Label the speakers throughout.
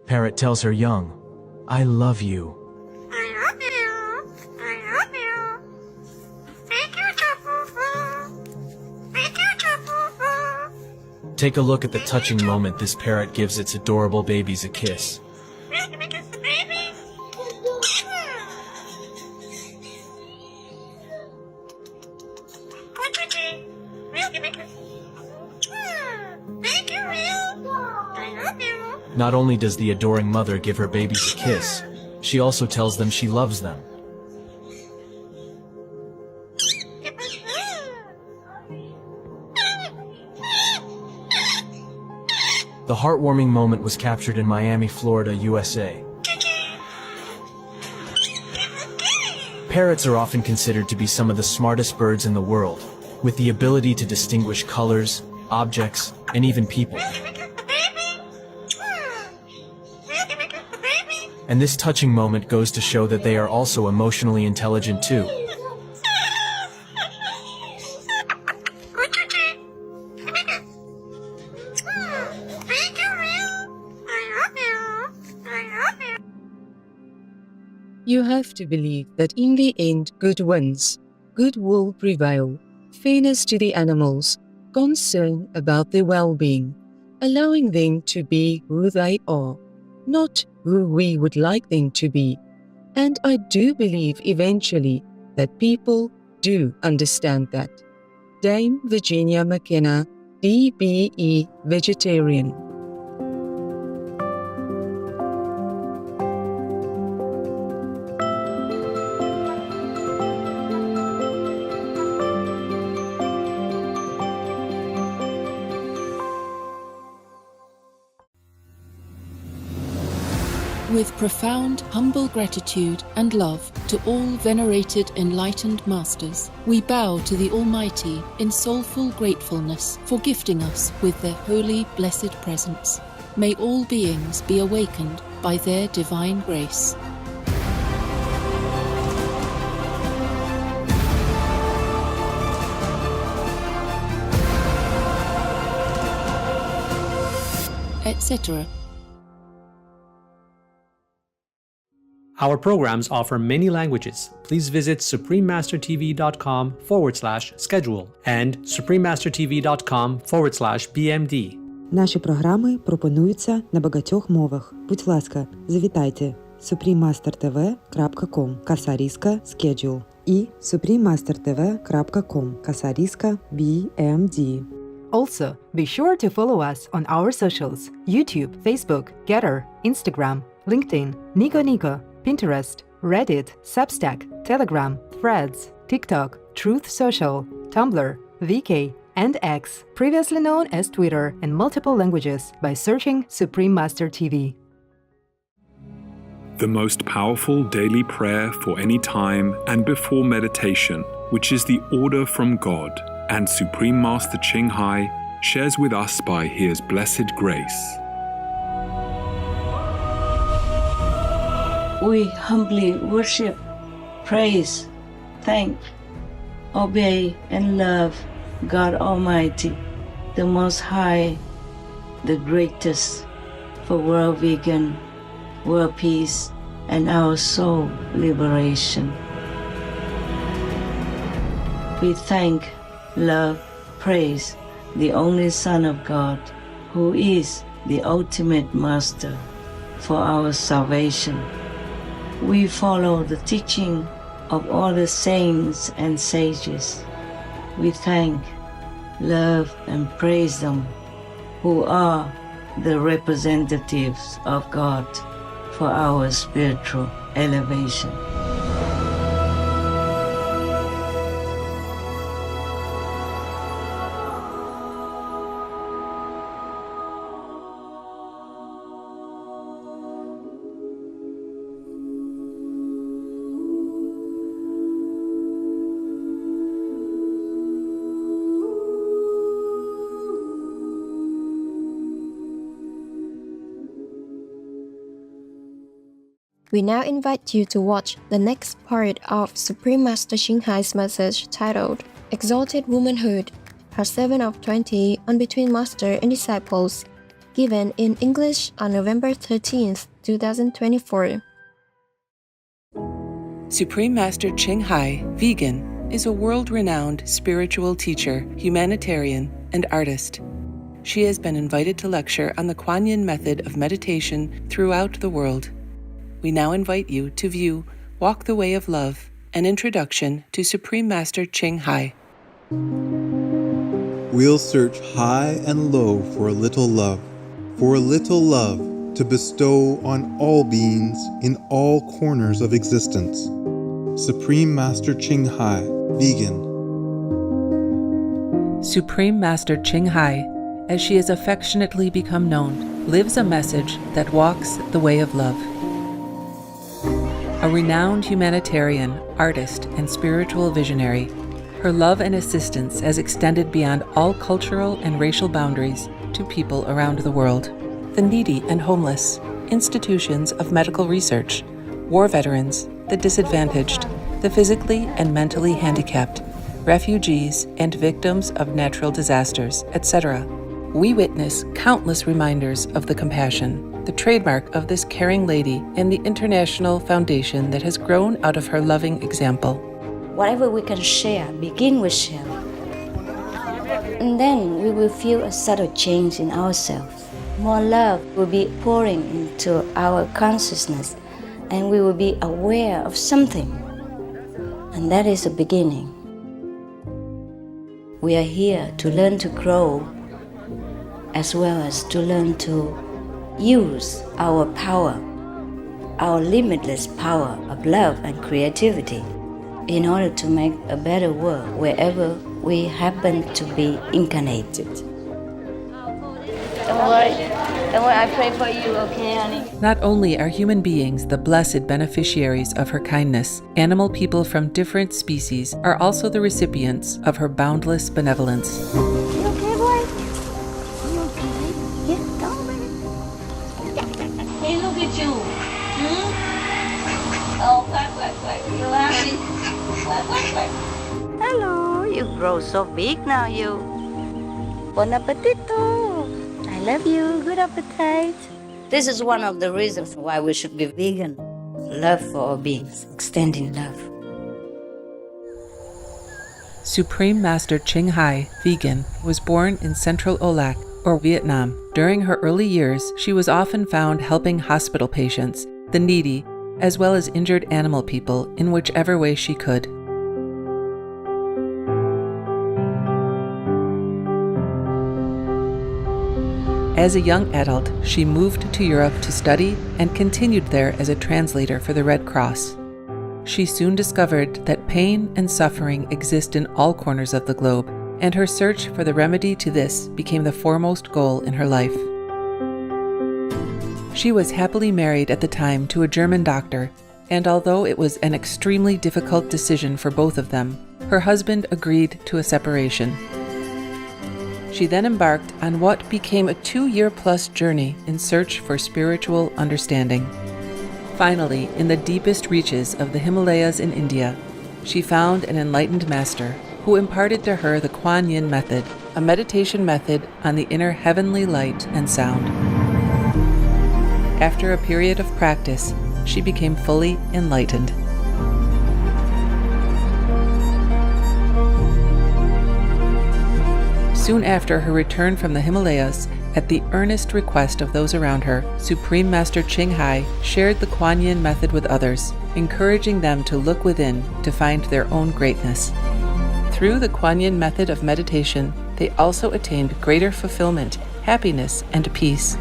Speaker 1: Parrot tells her young, I love you.
Speaker 2: I love you. I love you. Thank you, Tapu. Thank you, Tapu.
Speaker 1: Take a look at the touching moment this parrot gives its adorable babies a kiss.
Speaker 2: Can we kiss the baby? Thank you, Will. I love you.
Speaker 1: Not only does the adoring mother give her babies a kiss, she also tells them she loves them. The heartwarming moment was captured in Miami, Florida, USA. Parrots are often considered to be some of the smartest birds in the world, with the ability to distinguish colors, objects, and even people. And this touching moment goes to show that they are also emotionally intelligent too.
Speaker 3: You have to believe that in the end good wins, good will prevail, fairness to the animals, concern about their well-being, allowing them to be who they are, not who we would like them to be. And I do believe eventually that people do understand that. Dame Virginia McKenna, DBE Vegetarian.
Speaker 4: With profound, humble gratitude and love to all venerated enlightened masters, we bow to the Almighty in soulful gratefulness for gifting us with their holy, blessed presence. May all beings be awakened by their divine grace. Etc.
Speaker 5: Our programs offer many languages. Please visit suprememastertv.com/schedule and suprememastertv.com/BMD.
Speaker 6: Наші програми пропонуються на багатьох мовах. Будь ласка, завітайте suprememastertv.com /schedule і suprememastertv.com /BMD.
Speaker 7: Also, be sure to follow us on our socials: YouTube, Facebook, Getter, Instagram, LinkedIn, Nico, Pinterest, Reddit, Substack, Telegram, Threads, TikTok, Truth Social, Tumblr, VK, and X, previously known as Twitter, in multiple languages by searching Supreme Master TV.
Speaker 8: The most powerful daily prayer for any time and before meditation, which is the order from God, and Supreme Master Ching Hai shares with us by His blessed grace.
Speaker 9: We humbly worship, praise, thank, obey, and love God Almighty, the Most High, the greatest, for world vegan, world peace, and our soul liberation. We thank, love, praise the only Son of God, who is the ultimate Master for our salvation. We follow the teaching of all the saints and sages. We thank, love, and praise them, who are the representatives of God for our spiritual elevation.
Speaker 10: We now invite you to watch the next part of Supreme Master Ching Hai's message titled Exalted Womanhood, Part 7 of 20 on Between Master and Disciples, given in English on November 13th, 2024.
Speaker 11: Supreme Master Ching Hai, vegan, is a world-renowned spiritual teacher, humanitarian, and artist. She has been invited to lecture on the Kuan Yin method of meditation throughout the world. We now invite you to view Walk the Way of Love, an introduction to Supreme Master Ching Hai.
Speaker 12: We'll search high and low for a little love to bestow on all beings in all corners of existence. Supreme Master Ching Hai, vegan.
Speaker 11: Supreme Master Ching Hai, as she has affectionately become known, lives a message that walks the way of love. A renowned humanitarian, artist, and spiritual visionary, her love and assistance has extended beyond all cultural and racial boundaries to people around the world. The needy and homeless, institutions of medical research, war veterans, the disadvantaged, the physically and mentally handicapped, refugees, and victims of natural disasters, etc. We witness countless reminders of the compassion, the trademark of this caring lady, and the international foundation that has grown out of her loving example.
Speaker 13: Whatever we can share, begin with share. And then we will feel a subtle change in ourselves. More love will be pouring into our consciousness, and we will be aware of something. And that is a beginning. We are here to learn to grow, as well as to learn to use our power, our limitless power of love and creativity, in order to make a better world wherever we happen to be incarnated. Don't worry, I pray for you, okay, honey?
Speaker 11: Not only are human beings the blessed beneficiaries of her kindness, animal people from different species are also the recipients of her boundless benevolence.
Speaker 13: You okay, boy? You okay? Yeah, come on. Hey, look at you. Oh, quack. You happy? Quack. Hello, you grow so big now, you. Bon appetito. I love you. Good appetite. This is one of the reasons why we should be vegan. Love for all beings, extending love.
Speaker 11: Supreme Master Ching Hai, vegan, was born in Central Olac, or Vietnam. During her early years, she was often found helping hospital patients, the needy, as well as injured animal people in whichever way she could. As a young adult, she moved to Europe to study and continued there as a translator for the Red Cross. She soon discovered that pain and suffering exist in all corners of the globe, and her search for the remedy to this became the foremost goal in her life. She was happily married at the time to a German doctor, and although it was an extremely difficult decision for both of them, her husband agreed to a separation. She then embarked on what became a 2-year-plus journey in search for spiritual understanding. Finally, in the deepest reaches of the Himalayas in India, she found an enlightened master who imparted to her the Kuan Yin method, a meditation method on the inner heavenly light and sound. After a period of practice, she became fully enlightened. Soon after her return from the Himalayas, at the earnest request of those around her, Supreme Master Ching Hai shared the Kuan Yin method with others, encouraging them to look within to find their own greatness. Through the Kuan Yin method of meditation, they also attained greater fulfillment, happiness, and peace.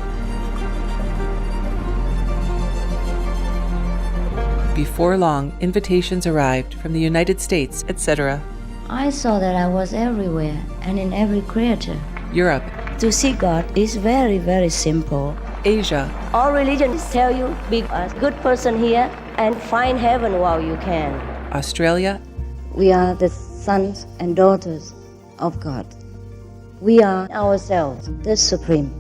Speaker 11: Before long, invitations arrived from the United States, etc.
Speaker 13: I saw that I was everywhere and in every creature.
Speaker 11: Europe.
Speaker 13: To see God is very, very simple.
Speaker 11: Asia.
Speaker 13: All religions tell you be a good person here and find heaven while you can.
Speaker 11: Australia.
Speaker 13: We are the sons and daughters of God. We are ourselves the Supreme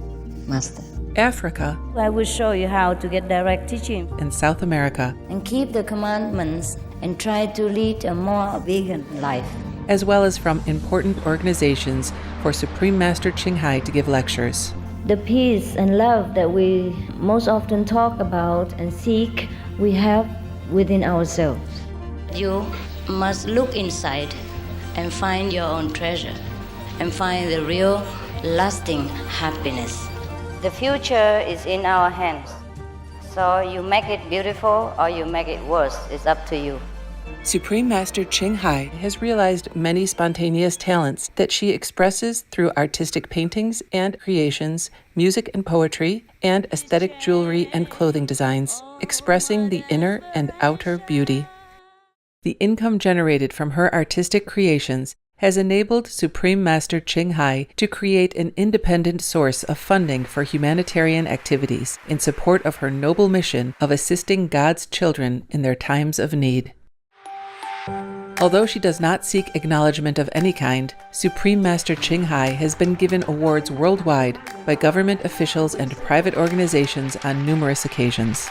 Speaker 13: Master.
Speaker 11: Africa.
Speaker 13: I will show you how to get direct teaching.
Speaker 11: And South America.
Speaker 13: And keep the commandments and try to lead a more vegan life.
Speaker 11: As well as from important organizations for Supreme Master Ching Hai to give lectures.
Speaker 13: The peace and love that we most often talk about and seek, we have within ourselves. You must look inside and find your own treasure and find the real, lasting happiness. The future is in our hands. So you make it beautiful or you make it worse. It's up to you.
Speaker 11: Supreme Master Ching Hai has realized many spontaneous talents that she expresses through artistic paintings and creations, music and poetry, and aesthetic jewelry and clothing designs, expressing the inner and outer beauty. The income generated from her artistic creations has enabled Supreme Master Ching Hai to create an independent source of funding for humanitarian activities in support of her noble mission of assisting God's children in their times of need. Although she does not seek acknowledgement of any kind, Supreme Master Ching Hai has been given awards worldwide by government officials and private organizations on numerous occasions.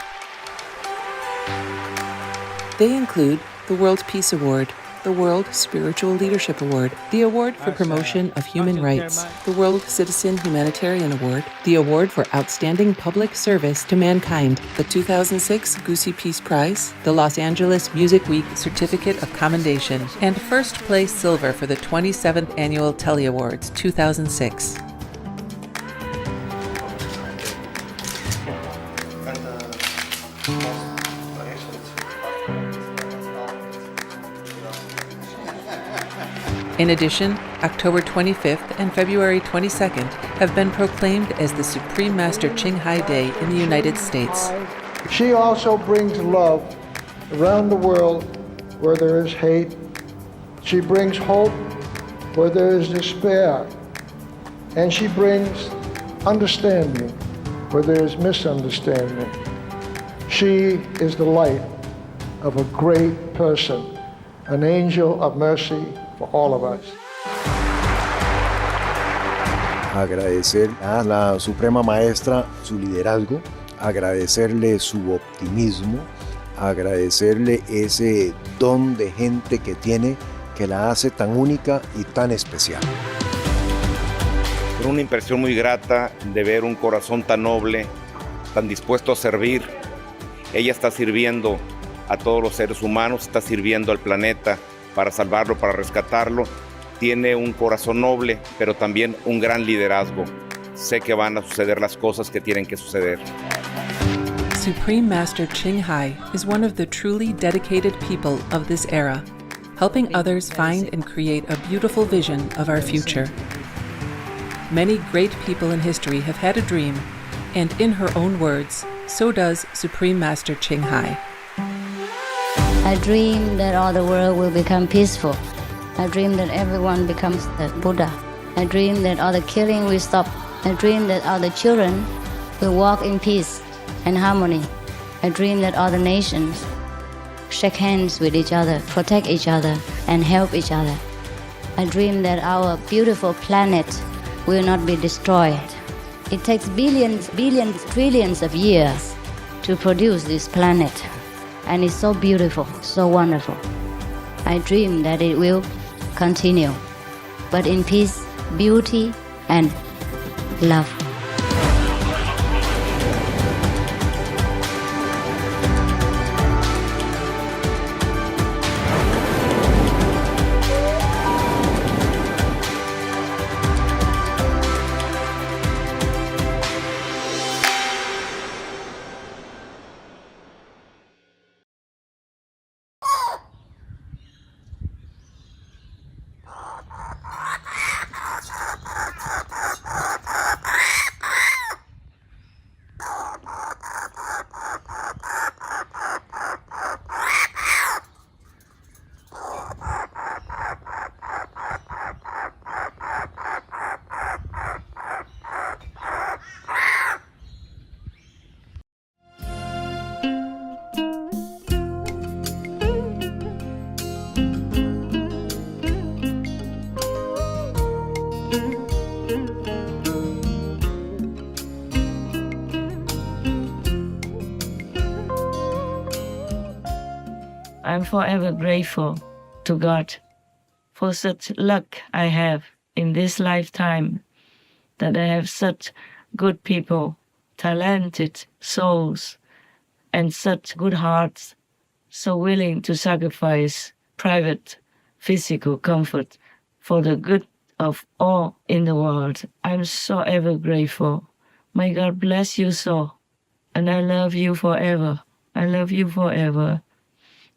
Speaker 11: They include the World Peace Award, the World Spiritual Leadership Award, the Award for Promotion of Human Rights, the World Citizen Humanitarian Award, the Award for Outstanding Public Service to Mankind, the 2006 Goosey Peace Prize, the Los Angeles Music Week Certificate of Commendation, and first place silver for the 27th Annual Telly Awards 2006. In addition, October 25th and February 22nd have been proclaimed as the Supreme Master Ching Hai Day in the United States.
Speaker 14: She also brings love around the world where there is hate. She brings hope where there is despair. And she brings understanding where there is misunderstanding. She is the light of a great person, an angel of mercy for all of us.
Speaker 15: Agradecer a la Suprema Maestra su liderazgo, agradecerle su optimismo, agradecerle ese don de gente que tiene que la hace tan única y tan especial.
Speaker 16: Una impresión muy grata de ver un corazón tan noble, tan dispuesto a servir. Ella está sirviendo a todos los seres humanos, está sirviendo al planeta para salvarlo, para rescatarlo. Tiene un corazón noble, pero también un gran liderazgo. Sé que van a suceder las cosas que tienen que suceder.
Speaker 11: Supreme Master Ching Hai is one of the truly dedicated people of this era, helping others find and create a beautiful vision of our future. Many great people in history have had a dream, and in her own words, so does Supreme Master Ching Hai.
Speaker 13: I dream that all the world will become peaceful. I dream that everyone becomes the Buddha. I dream that all the killing will stop. I dream that all the children will walk in peace and harmony. I dream that all the nations shake hands with each other, protect each other, and help each other. I dream that our beautiful planet will not be destroyed. It takes billions, trillions of years to produce this planet. And it's so beautiful, so wonderful. I dream that it will continue, but in peace, beauty, and love.
Speaker 9: I'm forever grateful to God for such luck I have in this lifetime, that I have such good people, talented souls, and such good hearts, so willing to sacrifice private physical comfort for the good of all in the world. I'm so ever grateful. May God bless you so. And I love you forever. I love you forever.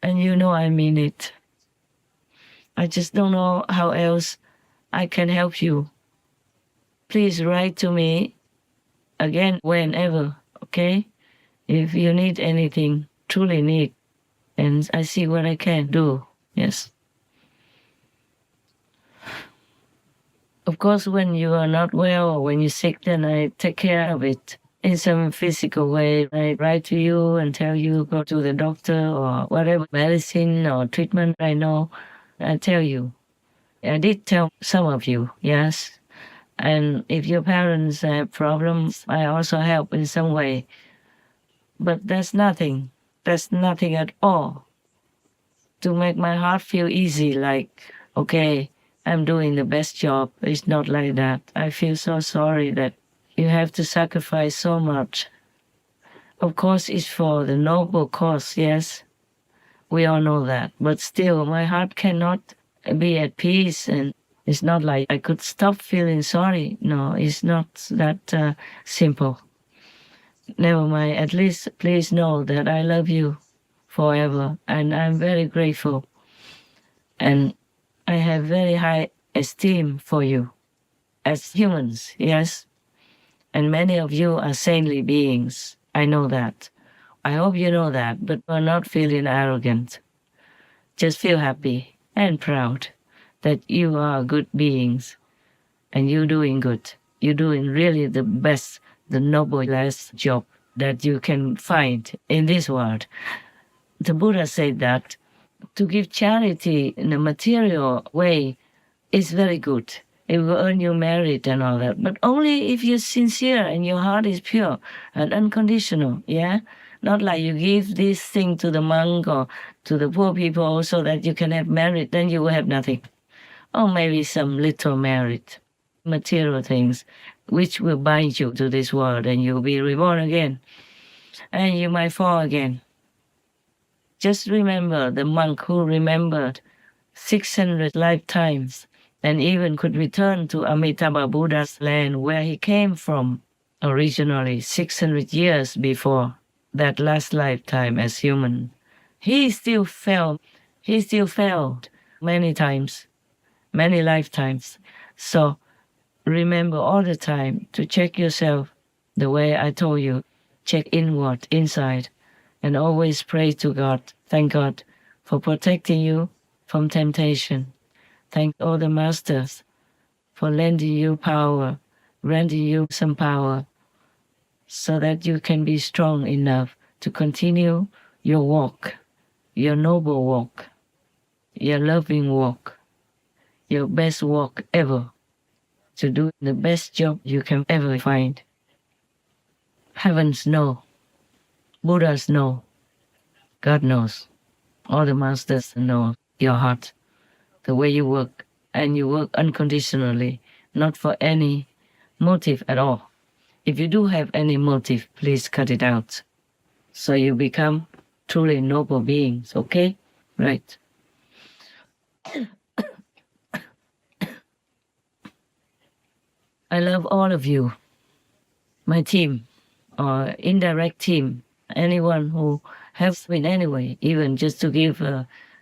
Speaker 9: And you know I mean it. I just don't know how else I can help you. Please write to me again whenever, okay? If you need anything, truly need, and I see what I can do, yes. Of course, when you are not well or when you're sick, then I take care of it in some physical way. I write to you and tell you go to the doctor or whatever medicine or treatment I know. I tell you. I did tell some of you, yes. And if your parents have problems, I also help in some way. But that's nothing. That's nothing at all to make my heart feel easy, like, okay, I'm doing the best job. It's not like that. I feel so sorry that you have to sacrifice so much. Of course, it's for the noble cause, yes. We all know that. But still, my heart cannot be at peace, and it's not like I could stop feeling sorry. No, it's not that simple. Never mind. At least please know that I love you forever, and I'm very grateful. And I have very high esteem for you as humans, yes? And many of you are saintly beings. I know that. I hope you know that, but we're not feeling arrogant. Just feel happy and proud that you are good beings and you're doing good. You're doing really the best, the noblest job that you can find in this world. The Buddha said that to give charity in a material way is very good. It will earn you merit and all that. But only if you're sincere and your heart is pure and unconditional, yeah? Not like you give this thing to the monk or to the poor people so that you can have merit, then you will have nothing. Or maybe some little merit, material things, which will bind you to this world and you'll be reborn again. And you might fall again. Just remember the monk who remembered 600 lifetimes and even could return to Amitabha Buddha's land where he came from originally 600 years before that last lifetime as human. He still failed many times, many lifetimes. So remember all the time to check yourself the way I told you. Check inward, inside, and always pray to God. Thank God for protecting you from temptation. Thank all the masters for lending you power, rendering you some power, so that you can be strong enough to continue your walk, your noble walk, your loving walk, your best walk ever, to do the best job you can ever find. Heavens know, Buddhas know, God knows, all the masters know your heart, the way you work, and you work unconditionally, not for any motive at all. If you do have any motive, please cut it out, so you become truly noble beings, okay? Right. I love all of you, my team, or indirect team, anyone who helps me in any way, even just to give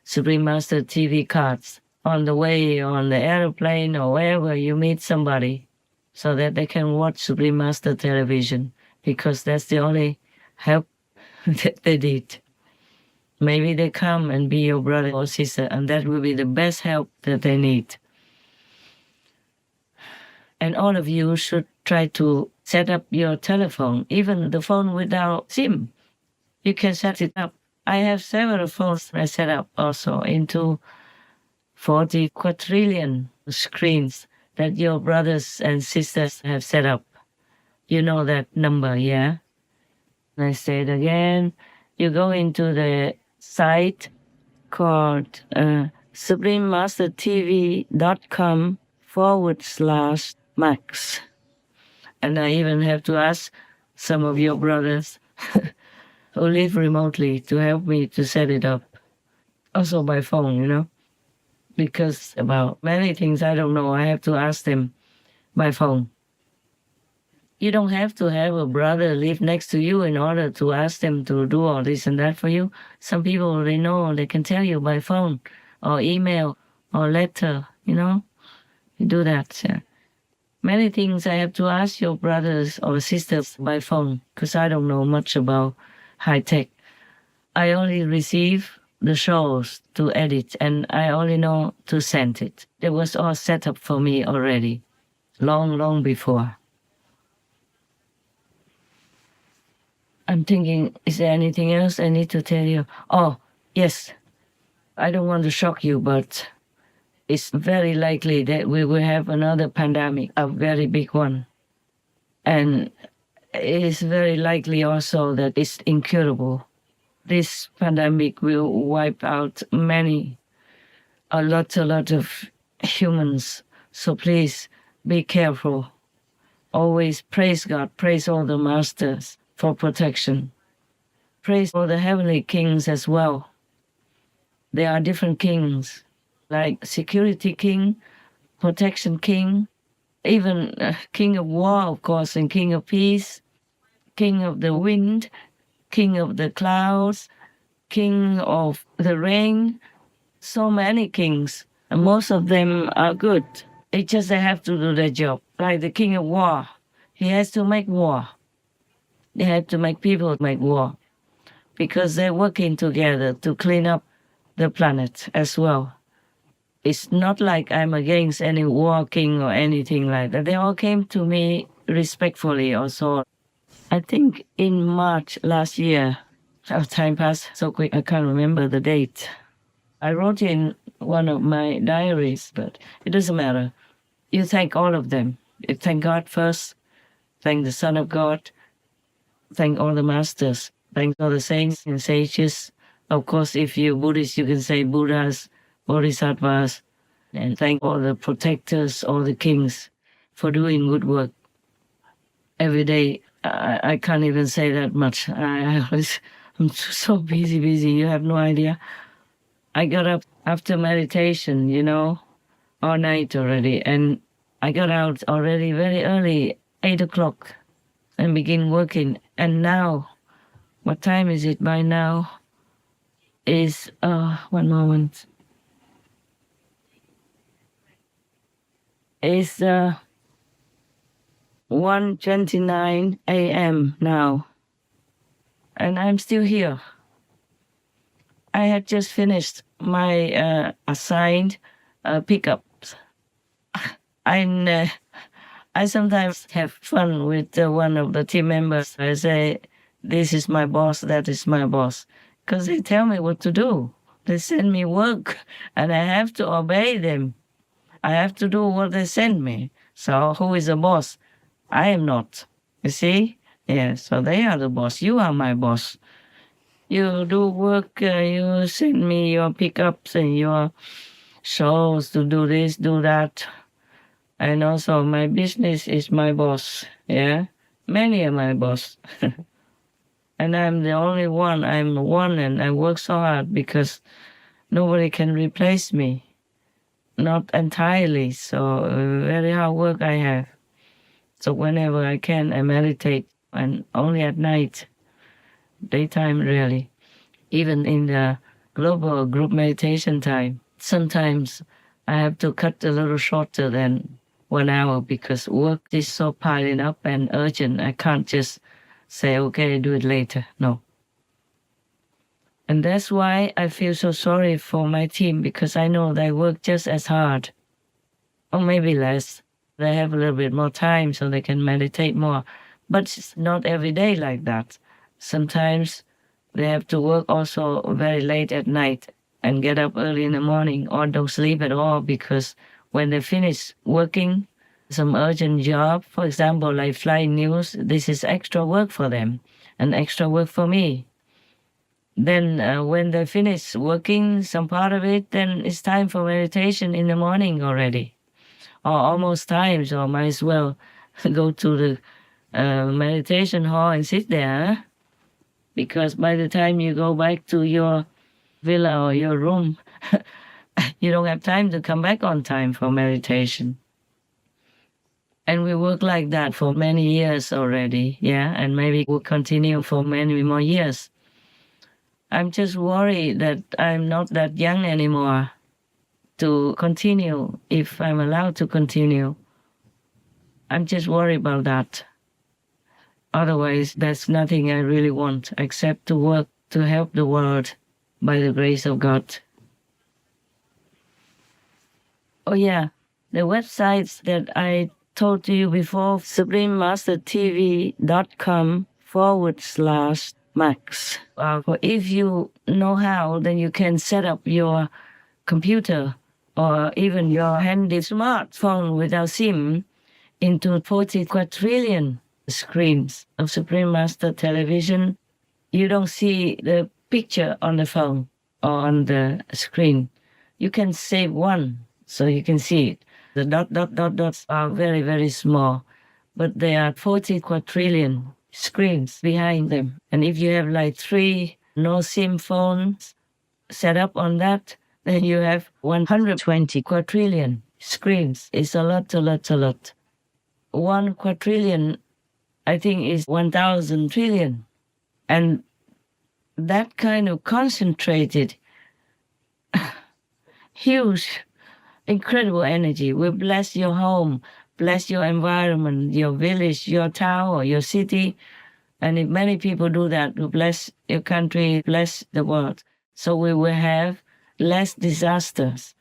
Speaker 9: Supreme Master TV cards on the way, on the airplane, or wherever you meet somebody, so that they can watch Supreme Master television, because that's the only help that they need. Maybe they come and be your brother or sister, and that will be the best help that they need. And all of you should try to set up your telephone, even the phone without SIM. You can set it up. I have several phones I set up also into 40 quadrillion screens that your brothers and sisters have set up. You know that number, yeah? I say it again. You go into the site called SupremeMasterTV.com/Max. And I even have to ask some of your brothers who live remotely to help me to set it up. Also by phone, because about many things I don't know, I have to ask them by phone. You don't have to have a brother live next to you in order to ask them to do all this and that for you. Some people, they know, they can tell you by phone or email or letter, You do that. Many things I have to ask your brothers or sisters by phone because I don't know much about high tech. I only receive the shows to edit and I only know to send it. It was all set up for me already, long before. I'm thinking, is there anything else I need to tell you? Oh, yes. I don't want to shock you, but it's very likely that we will have another pandemic, a very big one. And it is very likely also that it's incurable. This pandemic will wipe out a lot of humans. So please be careful. Always praise God, praise all the masters for protection. Praise all the heavenly kings as well. There are different kings, like security king, protection king, even king of war, of course, and king of peace, king of the wind, king of the clouds, king of the rain. So many kings, and most of them are good. It's just they have to do their job. Like the king of war, he has to make war. They have to make people make war because they're working together to clean up the planet as well. It's not like I'm against any war king or anything like that. They all came to me respectfully also. I think in March last year, time passed so quick I can't remember the date. I wrote in one of my diaries, but it doesn't matter. You thank all of them. You thank God first, thank the Son of God, thank all the masters, thank all the saints and sages. Of course, if you're Buddhist, you can say Buddhas, Bodhisattvas, and thank all the protectors, all the kings for doing good work. Every day, I can't even say that much. I'm so busy, you have no idea. I got up after meditation, all night already, and I got out already very early, 8 o'clock, and begin working. And now, what time is it by now? Is, one moment. It's 1:29 a.m. now, and I'm still here. I had just finished my assigned pickups. I sometimes have fun with one of the team members. I say, this is my boss, that is my boss. Because they tell me what to do. They send me work, and I have to obey them. I have to do what they send me. So who is the boss? I am not. You see? Yeah, so they are the boss. You are my boss. You do work, you send me your pickups and your shows to do this, do that. And also my business is my boss. Yeah? Many are my boss. And I'm the only one. I'm one, and I work so hard because nobody can replace me. Not entirely. So very hard work I have. So whenever I can, I meditate, and only at night. Daytime, really. Even in the global group meditation time, sometimes I have to cut a little shorter than 1 hour because work is so piling up and urgent. I can't just say, okay, do it later. No. And that's why I feel so sorry for my team, because I know they work just as hard, or maybe less. They have a little bit more time so they can meditate more. But it's not every day like that. Sometimes they have to work also very late at night and get up early in the morning, or don't sleep at all, because when they finish working some urgent job, for example, like flying news, this is extra work for them and extra work for me. Then when they finish working some part of it, then it's time for meditation in the morning already, or almost time, so might as well go to the meditation hall and sit there, because by the time you go back to your villa or your room, you don't have time to come back on time for meditation. And we work like that for many years already, yeah, and maybe we'll continue for many more years. I'm just worried that I'm not that young anymore to continue, if I'm allowed to continue. I'm just worried about that. Otherwise, there's nothing I really want except to work to help the world by the grace of God. Oh yeah, the websites that I told to you before, suprememastertv.com/Max. If you know how, then you can set up your computer or even your handy smartphone without SIM into 40 quadrillion screens of Supreme Master television. You don't see the picture on the phone or on the screen. You can save one so you can see it. The dots are very, very small, but there are 40 quadrillion screens behind them. And if you have like 3 no SIM phones set up on that, then you have 120 quadrillion screens. It's a lot. 1 quadrillion, I think, is 1,000 trillion. And that kind of concentrated, huge, incredible energy will bless your home, bless your environment, your village, your town, or your city. And if many people do that, will bless your country, bless the world. So we will have less disasters.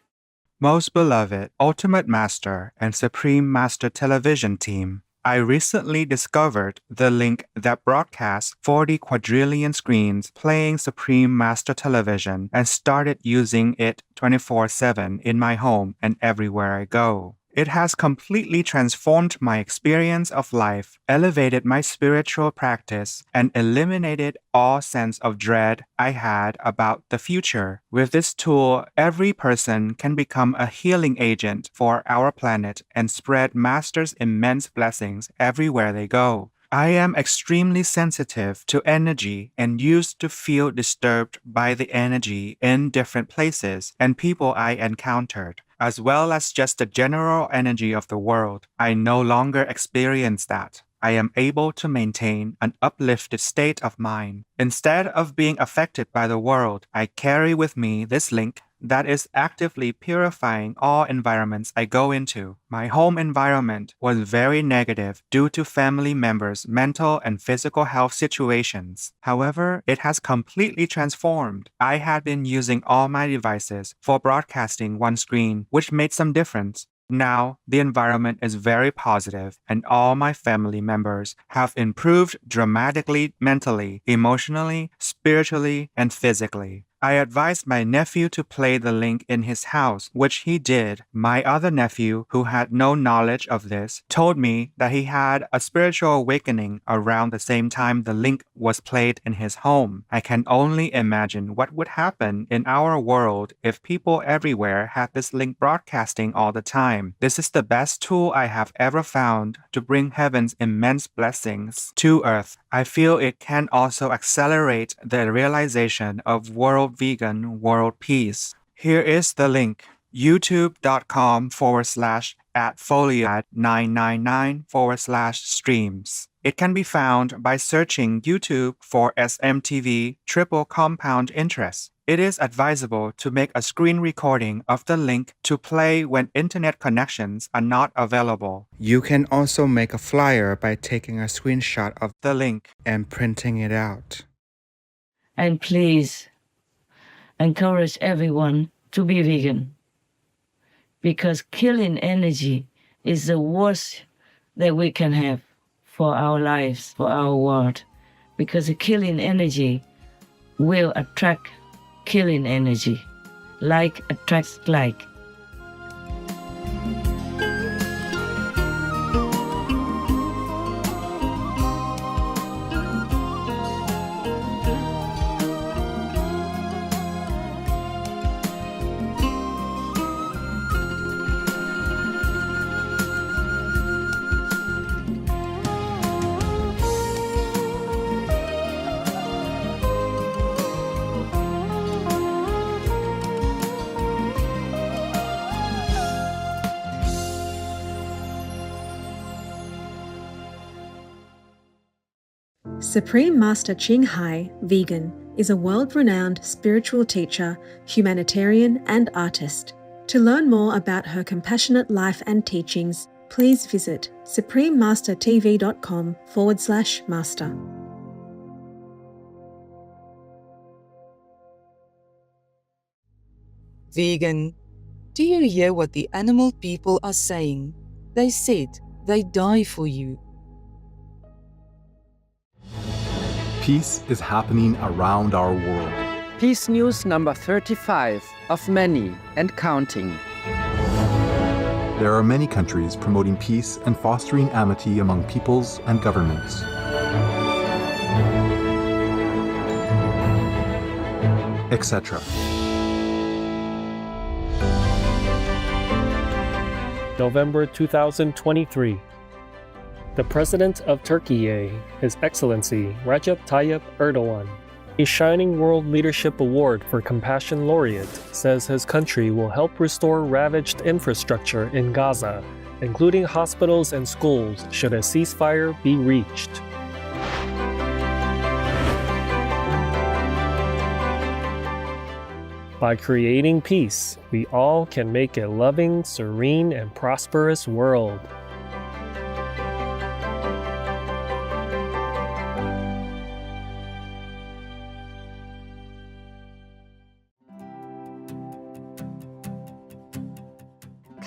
Speaker 17: Most beloved Ultimate Master and Supreme Master Television team, I recently discovered the link that broadcasts 40 quadrillion screens playing Supreme Master Television and started using it 24/7 in my home and everywhere I go. It has completely transformed my experience of life, elevated my spiritual practice, and eliminated all sense of dread I had about the future. With this tool, every person can become a healing agent for our planet and spread Master's immense blessings everywhere they go. I am extremely sensitive to energy and used to feel disturbed by the energy in different places and people I encountered, as well as just the general energy of the world. I no longer experience that. I am able to maintain an uplifted state of mind. Instead of being affected by the world, I carry with me this link that is actively purifying all environments I go into. My home environment was very negative due to family members' mental and physical health situations. However, it has completely transformed. I had been using all my devices for broadcasting one screen, which made some difference. Now, the environment is very positive, and all my family members have improved dramatically mentally, emotionally, spiritually, and physically. I advised my nephew to play the link in his house, which he did. My other nephew, who had no knowledge of this, told me that he had a spiritual awakening around the same time the link was played in his home. I can only imagine what would happen in our world if people everywhere had this link broadcasting all the time. This is the best tool I have ever found to bring heaven's immense blessings to earth. I feel it can also accelerate the realization of world vegan, world peace. Here is the link: youtube.com/@foliad999/streams. It can be found by searching YouTube for SMTV triple compound interest. It is advisable to make a screen recording of the link to play when internet connections are not available. You can also make a flyer by taking a screenshot of the link and printing it out.
Speaker 9: And please encourage everyone to be vegan, because killing energy is the worst that we can have for our lives, for our world, because the killing energy will attract killing energy. Like attracts like.
Speaker 18: Supreme Master Ching Hai, vegan, is a world-renowned spiritual teacher, humanitarian, and artist. To learn more about her compassionate life and teachings, please visit suprememastertv.com/master.
Speaker 3: Vegan. Do you hear what the animal people are saying? They said they die for you.
Speaker 19: Peace is happening around our world.
Speaker 20: Peace News number 35 of many and counting.
Speaker 19: There are many countries promoting peace and fostering amity among peoples and governments. Etc.
Speaker 21: November 2023. The President of Turkey, His Excellency Recep Tayyip Erdogan, a Shining World Leadership Award for Compassion Laureate, says his country will help restore ravaged infrastructure in Gaza, including hospitals and schools, should a ceasefire be reached. By creating peace, we all can make a loving, serene, and prosperous world.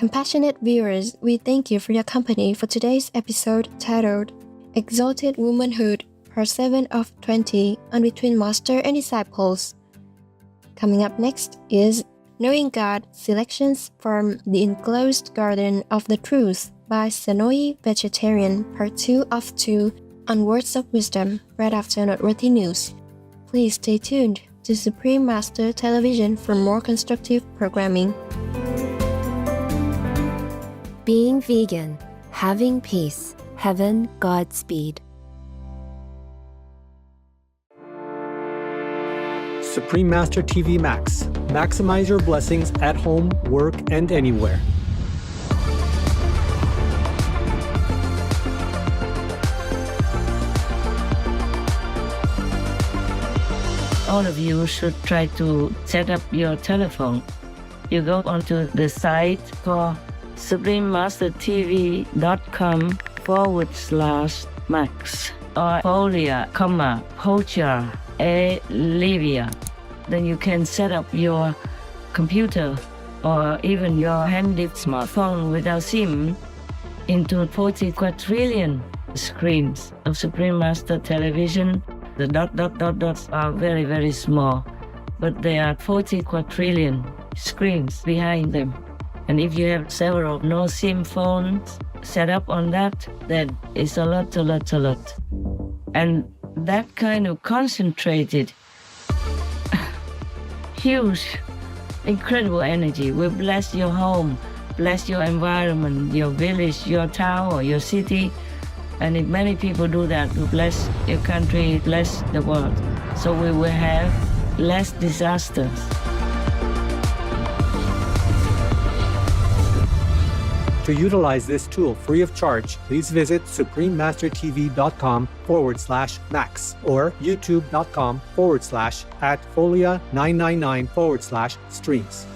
Speaker 10: Compassionate viewers, we thank you for your company for today's episode titled Exalted Womanhood, Part 7 of 20 on Between Master and Disciples. Coming up next is Knowing God Selections from The Enclosed Garden of the Truth by Sonoy Vegetarian, Part 2 of 2 on Words of Wisdom, right after Noteworthy News. Please stay tuned to Supreme Master Television for more constructive programming.
Speaker 22: Being vegan, having peace, heaven, Godspeed.
Speaker 5: Supreme Master TV Max. Maximize your blessings at home, work, and anywhere.
Speaker 9: All of you should try to set up your telephone. You go onto the site for suprememastertv.com/max or Folia, Pocha, Livia. Then you can set up your computer or even your handy smartphone without SIM into 40 quadrillion screens of Supreme Master Television. The dots are very, very small, but there are 40 quadrillion screens behind them. And if you have several no-SIM phones set up on that, then it's a lot. And that kind of concentrated, huge, incredible energy will bless your home, bless your environment, your village, your town, or your city. And if many people do that, will bless your country, bless the world. So we will have less disasters.
Speaker 5: To utilize this tool free of charge, please visit suprememastertv.com/max or youtube.com/@folia999/streams.